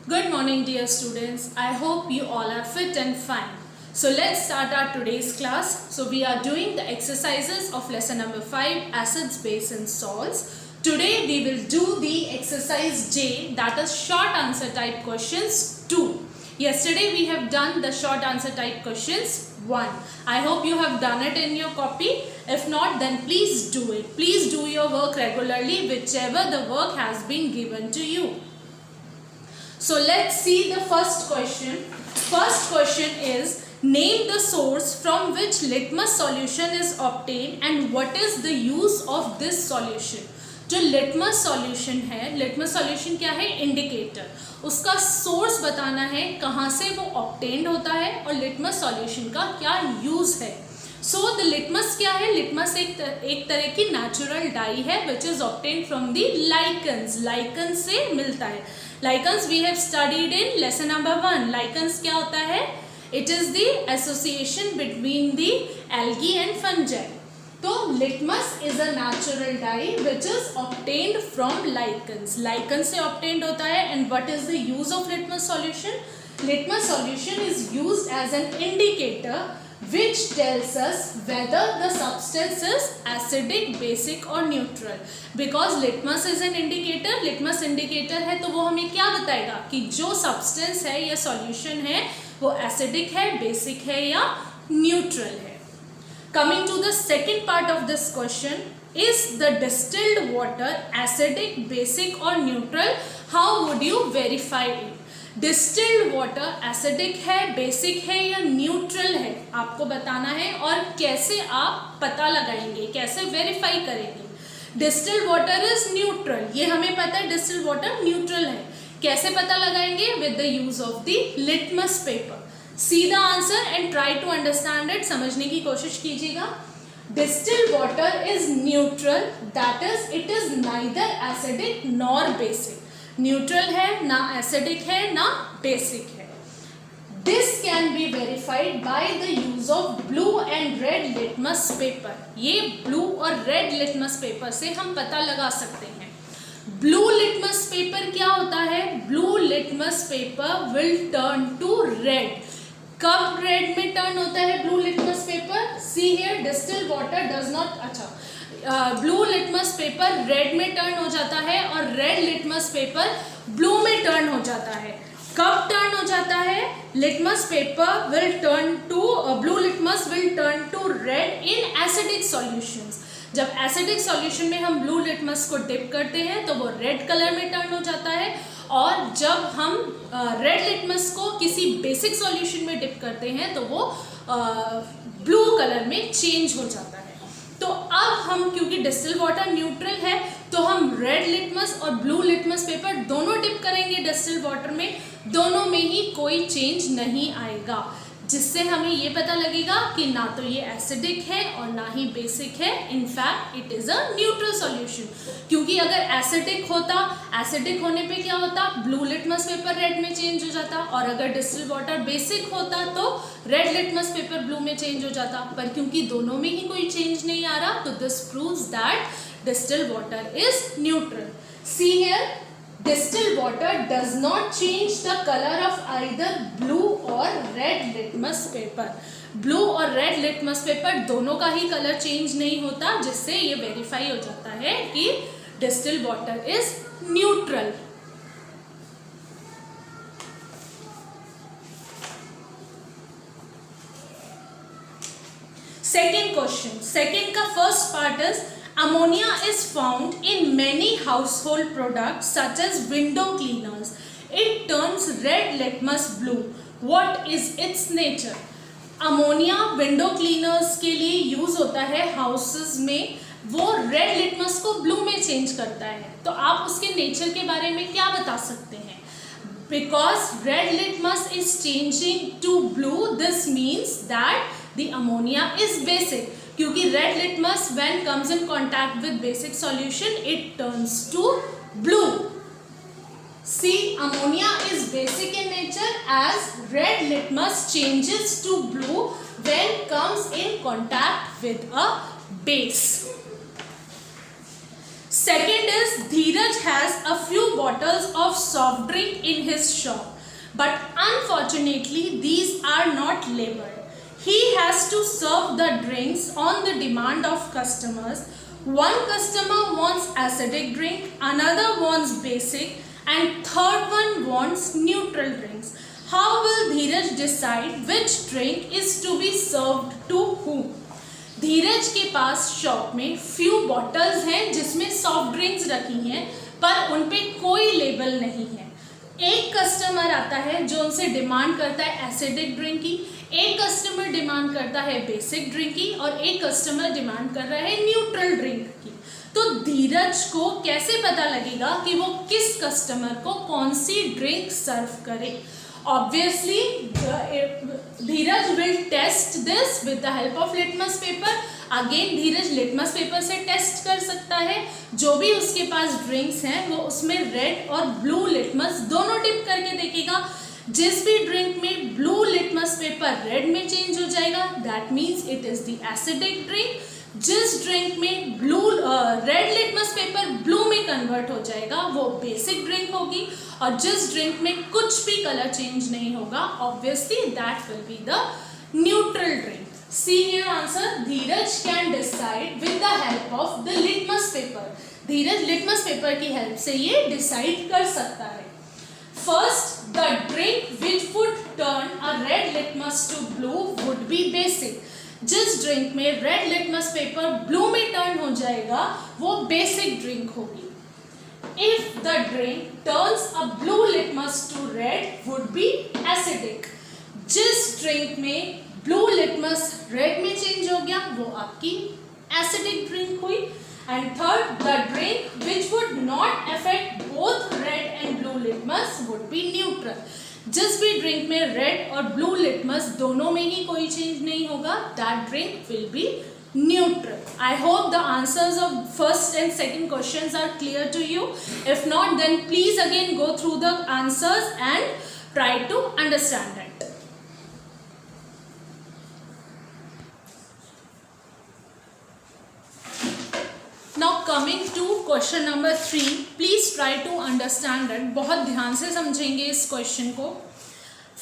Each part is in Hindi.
Good morning, dear students. I hope you all are fit and fine. So let's start our today's class. So we are doing the exercises of lesson number 5, acids, base and salts. Today we will do the exercise J, that is short answer type questions 2. Yesterday we have done the short answer type questions 1. I hope you have done it in your copy. If not, then please do it. Please do your work regularly, whichever the work has been given to you. So let's see the first question. First question is, name the source from which litmus solution is obtained and what is the use of this solution. जो लिटमस सॉल्यूशन है, लिटमस सॉल्यूशन क्या है? इंडिकेटर. उसका सोर्स बताना है, कहाँ से वो ऑब्टेन्ड होता है और लिटमस सॉल्यूशन का क्या यूज है. सो द लिटमस क्या है? लिटमस एक तरह की नेचुरल डाई है which is obtained from the lichens. Lichens से मिलता है. Lichens we have studied in lesson number 1. Lichens क्या होता है? It is the association between the algae and fungi. तो litmus is a natural dye which is obtained from lichens. Lichens से ऑब्टेन्ड होता है. And what is the use of litmus solution? Litmus solution is used as an indicator which tells us whether the substance is acidic, basic or neutral. Because litmus is an indicator, litmus indicator है तो वो हमें क्या बताएगा कि जो substance है या solution है वो acidic है, basic है या neutral है. Coming to the second part of this question, is the distilled water acidic, basic or neutral? How would you verify it? Distilled water acidic है, बेसिक है या न्यूट्रल है, आपको बताना है. और कैसे आप पता लगाएंगे, कैसे वेरीफाई करेंगे? डिस्टिल्ड वाटर इज न्यूट्रल, ये हमें पता है डिस्टिल्ड वाटर न्यूट्रल है. कैसे पता लगाएंगे? With the use of the litmus paper. See the answer and try to understand it. समझने की कोशिश कीजिएगा. Distilled water is neutral, that is it is neither acidic nor basic. Neutral है, ना एसिडिक है ना बेसिक है. This can be verified by the use of blue and red litmus paper. ये ब्लू और रेड लिटमस पेपर से हम पता लगा सकते हैं. ब्लू लिटमस पेपर क्या होता है? Blue litmus paper will turn to red. कब रेड में टर्न होता है blue litmus paper? See here, distilled water does not, अच्छा, ब्लू लिटमस पेपर रेड में टर्न हो जाता है और रेड लिटमस पेपर ब्लू में टर्न हो जाता है. कब टर्न हो जाता है? Litmus paper will turn to, blue litmus will turn to red in acidic solutions. जब एसिडिक सॉल्यूशन में हम ब्लू लिटमस को डिप करते हैं तो वो रेड कलर में टर्न हो जाता है. और जब हम रेड लिटमस को किसी बेसिक सॉल्यूशन में डिप करते हैं तो वो ब्लू कलर में चेंज हो जाता है. तो अब हम, क्योंकि डिस्टिल वाटर न्यूट्रल है, तो हम रेड लिटमस और ब्लू लिटमस पेपर दोनों डिप करेंगे डिस्टिल वाटर में. दोनों में ही कोई चेंज नहीं आएगा, जिससे हमें ये पता लगेगा कि ना तो ये एसिडिक है और ना ही बेसिक है. In fact it is a neutral solution. क्योंकि अगर एसिडिक होता, एसिडिक होने पे क्या होता? ब्लू लिटमस पेपर रेड में चेंज हो जाता. और अगर डिस्टिल वाटर बेसिक होता तो रेड लिटमस पेपर ब्लू में चेंज हो जाता. पर क्योंकि दोनों में ही कोई चेंज नहीं आ रहा, तो this proves that distil water is neutral. See here, distilled water does not change the color of either blue or red litmus paper. Blue और रेड लिटमस पेपर दोनों का ही कलर चेंज नहीं होता, जिससे ये वेरीफाई हो जाता है कि distilled water is neutral. Second question. Second का first part is, ammonia is found in many household products such as window cleaners. It turns red litmus blue. What is its nature? Ammonia window cleaners के लिए यूज होता है हाउसेस में. वो रेड लिटमस को ब्लू में चेंज करता है. तो आप उसके नेचर के बारे में क्या बता सकते हैं? Because red litmus is changing to blue, this means that the ammonia is basic. क्योंकि red litmus when comes in contact with basic solution it turns to blue. See, ammonia is basic in nature as red litmus changes to blue when comes in contact with a base. Second is Dheeraj has a few bottles of salt soft drink in his shop, but unfortunately these are not labeled. He has to serve the drinks on the demand of customers. One customer wants acidic drink, another wants basic, and third one wants neutral drinks. How will Dheeraj decide which drink is to be served to whom? धीरज के पास शॉप में फ्यू बॉटल्स हैं जिसमें सॉफ्ट ड्रिंक्स रखी हैं, पर उन पे कोई लेबल नहीं है. एक कस्टमर आता है जो उनसे डिमांड करता है एसिडिक ड्रिंक की, एक कस्टमर डिमांड करता है बेसिक ड्रिंक की, और एक कस्टमर डिमांड कर रहा है न्यूट्रल ड्रिंक की. तो धीरज को कैसे पता लगेगा कि वो किस कस्टमर को कौन सी ड्रिंक सर्व करे? Obviously, Dheeraj will test this with the help of litmus paper. Again, Dheeraj litmus paper से टेस्ट कर सकता है. जो भी उसके पास ड्रिंक्स हैं वो उसमें रेड और ब्लू लिटमस दोनों डिप करके देखेगा. जिस भी ड्रिंक में ब्लू लिटमस पेपर रेड में चेंज हो जाएगा, that means it is the acidic drink. जिस ड्रिंक में रेड लिटमस पेपर ब्लू में कन्वर्ट हो जाएगा वो बेसिक ड्रिंक होगी, और जिस ड्रिंक में कुछ भी कलर चेंज नहीं होगा, obviously that will be the neutral drink. See here answer, Dheeraj can decide with the help of the litmus paper. Dheeraj litmus paper की हेल्प से ये डिसाइड कर सकता है. First, the drink which would turn a red litmus to blue would be basic. जिस ड्रिंक में रेड लिटमस पेपर ब्लू में टर्न हो जाएगा वो बेसिक ड्रिंक होगी. If the drink turns a blue litmus to red would be acidic. जिस ड्रिंक में ब्लू लिटमस रेड में चेंज हो गया वो आपकी एसिडिक ड्रिंक हुई. And third, the drink which would not affect both red and blue litmus would be neutral. जिस भी ड्रिंक में रेड और ब्लू लिटमस दोनों में ही कोई चेंज नहीं होगा, that drink will be neutral. I hope the answers of first and second questions are clear to you. If not, then please again go through the answers and try to understand it. Now coming to question number 3, please try to understand it. बहुत ध्यान से समझेंगे इस क्वेश्चन को.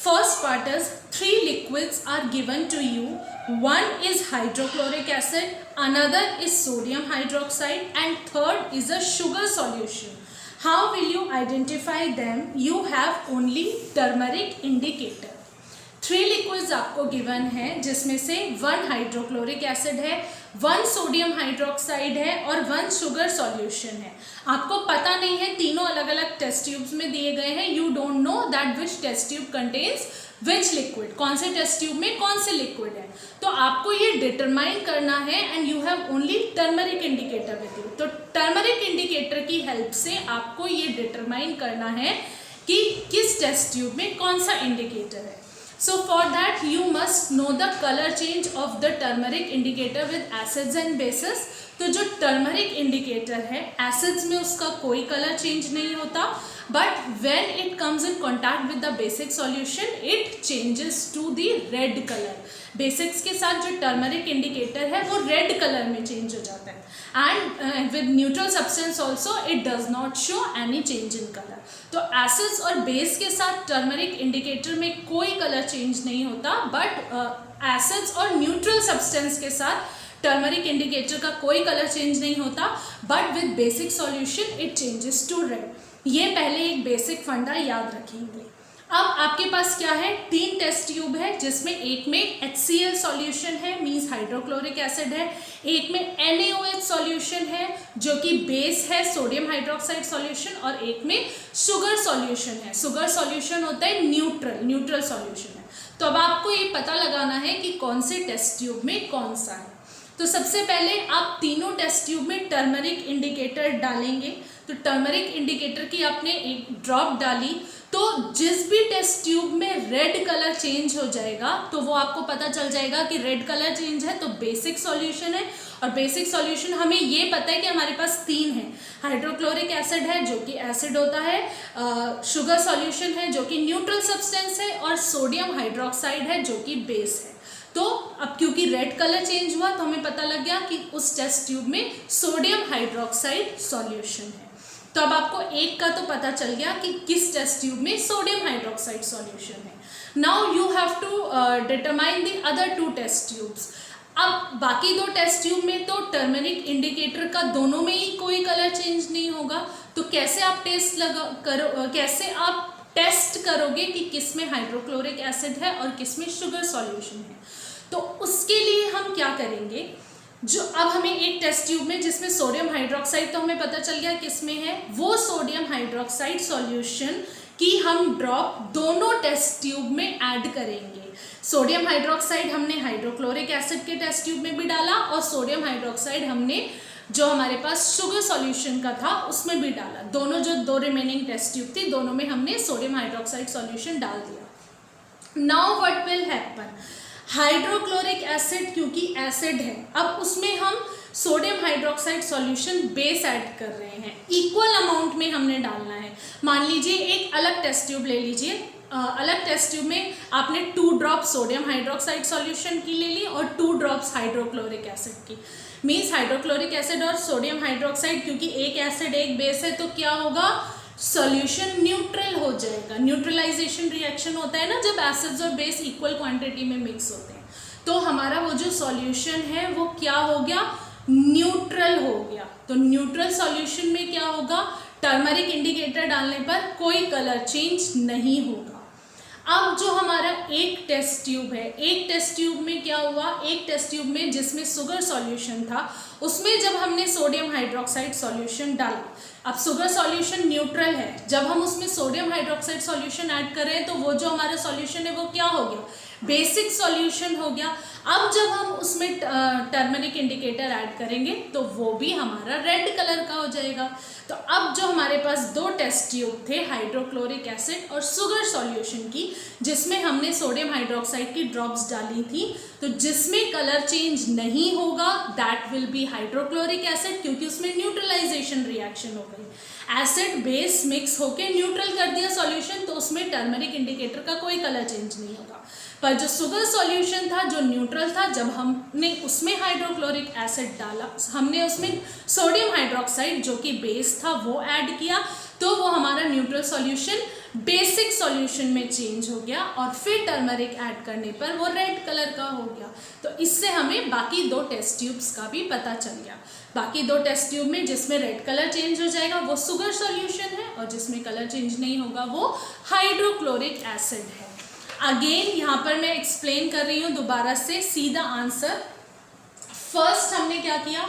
First part is 3 liquids are given to you. One is hydrochloric acid, another is sodium hydroxide, and third is a sugar solution. How will you identify them? You have only turmeric indicator. 3 liquids आपको गिवन है जिसमें से 1 हाइड्रोक्लोरिक एसिड है, 1 सोडियम हाइड्रोक्साइड है और 1 शुगर सॉल्यूशन है. आपको पता नहीं है, तीनों अलग अलग टेस्ट ट्यूब्स में दिए गए हैं. You don't know that which test tube contains which liquid, कौन से टेस्ट ट्यूब में कौन से लिक्विड है. तो आपको ये डिटरमाइन करना है and you have only turmeric indicator with you. तो टर्मरिक इंडिकेटर की हेल्प से आपको ये डिटरमाइन करना है कि किस टेस्ट ट्यूब में कौन सा इंडिकेटर है. So for that you must know the color change of the turmeric indicator with acids and bases. तो जो टर्मरिक इंडिकेटर है, एसिड्स में उसका कोई कलर चेंज नहीं होता, but when it comes in contact with the basic solution it changes to the red colour. Basics के साथ जो टर्मरिक इंडिकेटर है वो रेड कलर में चेंज हो जाता है. And with neutral substance also it does not show any change in colour. तो एसिड्स और बेस के साथ टर्मरिक इंडिकेटर में कोई कलर चेंज नहीं होता, बट एसिड्स और न्यूट्रल सब्सटेंस के साथ टर्मरिक इंडिकेटर का कोई कलर चेंज नहीं होता, but with basic solution it changes to red. ये पहले एक बेसिक फंडा याद रखेंगे. अब आपके पास क्या है, 3 टेस्ट ट्यूब है जिसमें एक में HCl सॉल्यूशन है, मींस हाइड्रोक्लोरिक एसिड है, एक में NaOH सॉल्यूशन है जो कि बेस है, सोडियम हाइड्रोक्साइड सॉल्यूशन, और एक में शुगर सॉल्यूशन है. शुगर सॉल्यूशन होता है न्यूट्रल सॉल्यूशन है. तो अब आपको ये पता लगाना है कि कौन से टेस्ट ट्यूब में कौन सा है. तो सबसे पहले आप तीनों टेस्ट ट्यूब में टर्मरिक इंडिकेटर डालेंगे. तो टर्मरिक इंडिकेटर की आपने एक ड्रॉप डाली, तो जिस भी टेस्ट ट्यूब में रेड कलर चेंज हो जाएगा तो वो आपको पता चल जाएगा कि रेड कलर चेंज है तो बेसिक सॉल्यूशन है. और बेसिक सॉल्यूशन हमें ये पता है कि हमारे पास 3 है. हाइड्रोक्लोरिक एसिड है जो कि एसिड होता है, शुगर सॉल्यूशन है जो कि न्यूट्रल सब्सटेंस है, और सोडियम हाइड्रोक्साइड है जो कि बेस है. तो अब क्योंकि रेड कलर चेंज हुआ तो हमें पता लग गया कि उस टेस्ट ट्यूब में सोडियम हाइड्रोक्साइड सॉल्यूशन है. तो अब आपको एक का तो पता चल गया कि किस टेस्ट ट्यूब में सोडियम हाइड्रोक्साइड सॉल्यूशन है। Now you have to determine the other 2 test tubes. अब बाकी 2 टेस्ट ट्यूब में तो टर्मरिक इंडिकेटर का दोनों में ही कोई कलर चेंज नहीं होगा, तो कैसे आप कैसे आप टेस्ट करोगे कि किस में हाइड्रोक्लोरिक एसिड है और किस में शुगर सॉल्यूशन है। तो उसके लिए हम क्या करेंगे, जो अब हमें एक टेस्ट ट्यूब में जिसमें सोडियम हाइड्रोक्साइड तो हमें पता चल गया किस में है, वो सोडियम हाइड्रोक्साइड सॉल्यूशन की हम ड्रॉप दोनों टेस्ट ट्यूब में ऐड करेंगे। सोडियम हाइड्रोक्साइड हमने हाइड्रोक्लोरिक एसिड के टेस्ट ट्यूब में भी डाला और सोडियम हाइड्रोक्साइड हमने जो हमारे पास शुगर सॉल्यूशन का था उसमें भी डाला। दोनों जो 2 रिमेनिंग टेस्ट ट्यूब थी दोनों में हमने सोडियम हाइड्रोक्साइड सॉल्यूशन डाल दिया। Now what will happen, hydrochloric acid क्योंकि एसिड है, अब उसमें हम sodium hydroxide solution base add कर रहे हैं, इक्वल अमाउंट में हमने डालना है। मान लीजिए एक अलग टेस्ट ट्यूब ले लीजिए, अलग टेस्ट ट्यूब में आपने 2 ड्रॉप सोडियम हाइड्रोक्साइड सॉल्यूशन की ले ली और 2 ड्रॉप्स हाइड्रोक्लोरिक एसिड की। मीन्स हाइड्रोक्लोरिक एसिड और सोडियम हाइड्रोक्साइड क्योंकि एक एसिड एक बेस है तो क्या होगा, सॉल्यूशन न्यूट्रल हो जाएगा। न्यूट्रलाइजेशन रिएक्शन होता है ना जब एसिड्स और बेस इक्वल क्वांटिटी में मिक्स होते हैं, तो हमारा वो जो सॉल्यूशन है वो क्या हो गया, न्यूट्रल हो गया। तो न्यूट्रल सॉल्यूशन में क्या होगा, टर्मरिक इंडिकेटर डालने पर कोई कलर चेंज नहीं होगा। अब जो हमारा एक टेस्ट ट्यूब है, एक टेस्ट ट्यूब में क्या हुआ, एक टेस्ट ट्यूब में जिसमें शुगर सॉल्यूशन था उसमें जब हमने सोडियम हाइड्रोक्साइड सॉल्यूशन डाला, अब शुगर सॉल्यूशन न्यूट्रल है, जब हम उसमें सोडियम हाइड्रोक्साइड सॉल्यूशन ऐड कर रहे हैं तो वो जो हमारा सॉल्यूशन है वो क्या हो गया, बेसिक सॉल्यूशन हो गया। अब जब हम उसमें टर्मरिक इंडिकेटर ऐड करेंगे तो वो भी हमारा रेड कलर का हो जाएगा। तो अब जो हमारे पास 2 टेस्ट ट्यूब थे हाइड्रोक्लोरिक एसिड और शुगर सॉल्यूशन की, जिसमें हमने सोडियम हाइड्रोक्साइड की ड्रॉप्स डाली थी, तो जिसमें कलर चेंज नहीं होगा that will B hydrochloric acid, क्योंकि उसमें न्यूट्रलाइजेशन रिएक्शन हो गई, एसिड बेस मिक्स होके न्यूट्रल कर दिया सॉल्यूशन, तो उसमें टर्मरिक इंडिकेटर का कोई कलर चेंज नहीं होगा। पर जो शुगर सॉल्यूशन था जो न्यूट्रल था, जब हमने उसमें हाइड्रोक्लोरिक एसिड डाला, हमने उसमें सोडियम हाइड्रोक्साइड जो कि बेस था वो ऐड किया, तो वो हमारा न्यूट्रल सॉल्यूशन बेसिक सॉल्यूशन में चेंज हो गया और फिर टर्मरिक ऐड करने पर वो रेड कलर का हो गया। तो इससे हमें बाकी 2 टेस्ट ट्यूब्स का भी पता चल गया। बाकी 2 टेस्ट ट्यूब में जिसमें रेड कलर चेंज हो जाएगा वो शुगर सॉल्यूशन है और जिसमें कलर चेंज नहीं होगा वो हाइड्रोक्लोरिक एसिड है। अगेन यहाँ पर मैं एक्सप्लेन कर रही हूँ दोबारा से, सीधा आंसर। फर्स्ट हमने क्या किया,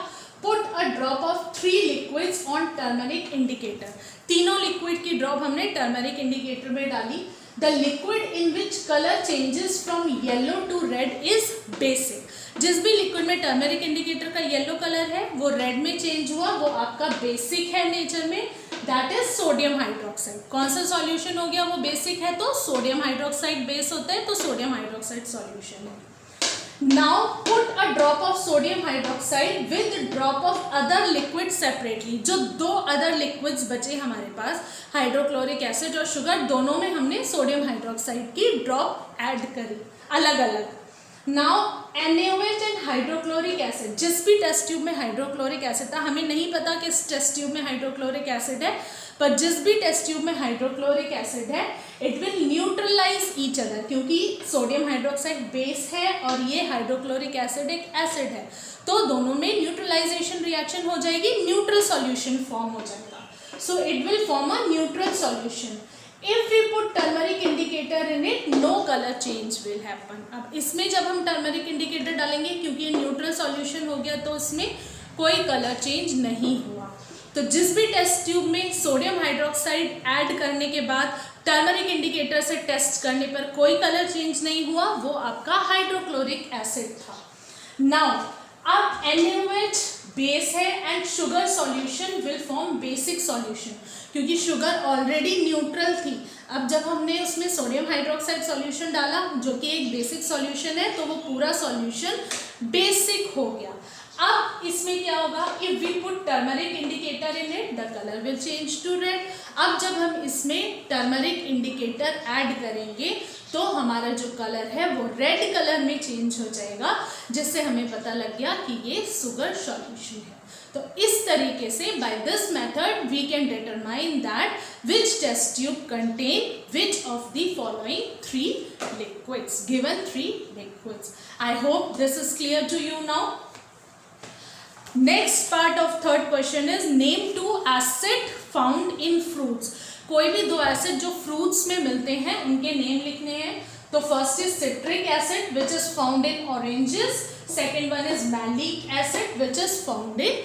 put a drop of 3 liquids on turmeric indicator. तीनों लिक्विड की ड्रॉप हमने टर्मरिक इंडिकेटर में डाली। The liquid in which colour changes from yellow to red is basic. जिस भी लिक्विड में टर्मरिक इंडिकेटर का येलो कलर है वो रेड में चेंज हुआ, वो आपका बेसिक है नेचर में, दैट इज सोडियम हाइड्रोक्साइड। कौन सा सॉल्यूशन हो गया, वो बेसिक है, तो सोडियम हाइड्रोक्साइड बेस होता है तो सोडियम हाइड्रोक्साइड सॉल्यूशन है। Now put a drop of sodium hydroxide with drop of other liquid separately. जो 2 अदर लिक्विड्स बचे हमारे पास, हाइड्रोक्लोरिक एसिड और शुगर, दोनों में हमने सोडियम हाइड्रोक्साइड की ड्रॉप ऐड करी अलग अलग। Now NaOH and hydrochloric acid, जिस भी टेस्ट ट्यूब में हाइड्रोक्लोरिक एसिड था, हमें नहीं पता कि इस टेस्ट ट्यूब में हाइड्रोक्लोरिक एसिड है, पर जिस भी टेस्ट ट्यूब में हाइड्रोक्लोरिक एसिड है it will neutralize each other, क्योंकि सोडियम हाइड्रोक्साइड बेस है और ये हाइड्रोक्लोरिक एसिड एक एसिड है, तो दोनों में न्यूट्रलाइजेशन रिएक्शन हो जाएगी, न्यूट्रल सॉल्यूशन फॉर्म हो जाएगा। So it will form a neutral solution. If we put turmeric indicator in it, no color change will happen. अब इसमें जब हम टर्मरिक इंडिकेटर डालेंगे, क्योंकि न्यूट्रल सॉल्यूशन हो गया तो इसमें कोई कलर चेंज नहीं हुआ। तो जिस भी टेस्ट ट्यूब में सोडियम हाइड्रोक्साइड ऐड करने के बाद टर्मरिक इंडिकेटर से टेस्ट करने पर कोई कलर चेंज नहीं हुआ, वो आपका हाइड्रोक्लोरिक एसिड था। नाउ अब NaOH बेस है and sugar solution will form basic solution, क्योंकि शुगर ऑलरेडी न्यूट्रल थी। अब जब हमने उसमें सोडियम हाइड्रोक्साइड सॉल्यूशन डाला जो कि एक बेसिक सॉल्यूशन है, तो वो पूरा सॉल्यूशन बेसिक हो गया। अब इसमें क्या होगा, if we put turmeric indicator in it the colour will change to red. अब जब हम इसमें टर्मरिक इंडिकेटर ऐड करेंगे तो हमारा जो कलर है वो रेड कलर में चेंज हो जाएगा, जिससे हमें पता लग गया कि ये शुगर सॉल्यूशन है। तो इस तरीके से by this method we can determine that which test tube contain which of the following 3 liquids, given 3 liquids. I hope this is clear to you now. Next part of third question is name 2 acid found in fruits. कोई भी 2 एसिड जो फ्रूट्स में मिलते हैं उनके नेम लिखने हैं. तो first is citric acid which is found in oranges. Second one is malic acid which is found in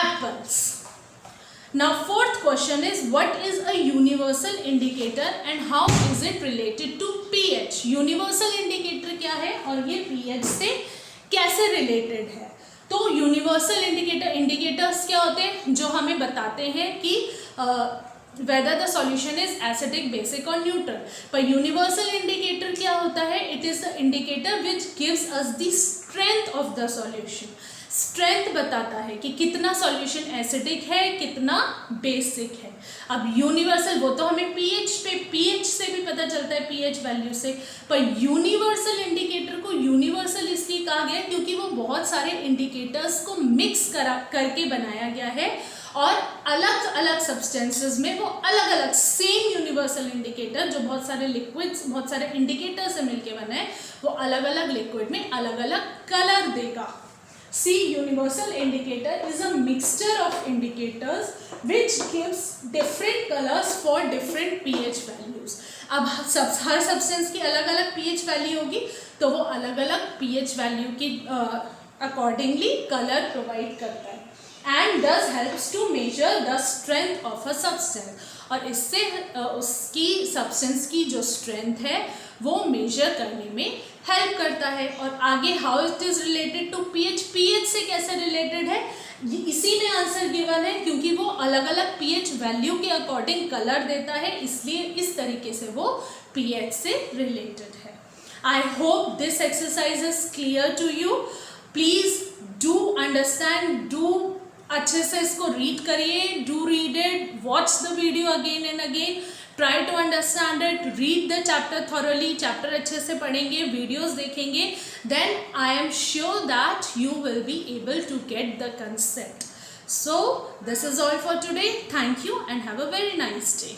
apples. Now fourth question is what is a universal indicator and how is it related to pH? Universal indicator क्या है और ये pH से कैसे related है? तो यूनिवर्सल इंडिकेटर्स क्या होते हैं जो हमें बताते हैं कि whether the solution is acidic, basic or neutral. पर यूनिवर्सल इंडिकेटर क्या होता है? It is the indicator which gives us the strength of the solution. Strength बताता है कि कितना सॉल्यूशन एसिडिक है, कितना बेसिक है. अब यूनिवर्सल वो तो हमें पीएच से भी पता चलता है, पीएच वैल्यू से. पर यूनिवर्सल इंडिकेटर को यूनिवर्सल इसलिए कहा गया क्योंकि वो बहुत सारे इंडिकेटर्स को मिक्स करके बनाया गया है और अलग अलग सब्सटेंसेस में वो अलग अलग सेम यूनिवर्सल इंडिकेटर जो बहुत सारे लिक्विड्स, बहुत सारे इंडिकेटर से मिलके बना है, वो अलग अलग लिक्विड में अलग अलग कलर देगा. See, universal indicator is a mixture of indicators which gives different colors for different pH values. अब हर सब्सटेंस की अलग अलग pH वैल्यू होगी तो वो अलग अलग pH वैल्यू की अकॉर्डिंगली कलर प्रोवाइड करता है and thus helps to measure the strength of a substance. और इससे उसकी सब्सटेंस की जो स्ट्रेंथ है वो मेजर करने में हेल्प करता है. और आगे how it is related to pH, pH से कैसे रिलेटेड है इसी में आंसर गिवन है क्योंकि वो अलग अलग पीएच वैल्यू के अकॉर्डिंग कलर देता है, इसलिए इस तरीके से वो पीएच से रिलेटेड है. I hope this exercise is clear to you. Please do understand, do अच्छे से इसको रीड करिए, do read it, watch the video again and again, try to understand it, read the chapter thoroughly. Chapter अच्छे से पढ़ेंगे, वीडियोस देखेंगे, then I am sure that you will be able to get the concept. So this is all for today. Thank you and have a very nice day.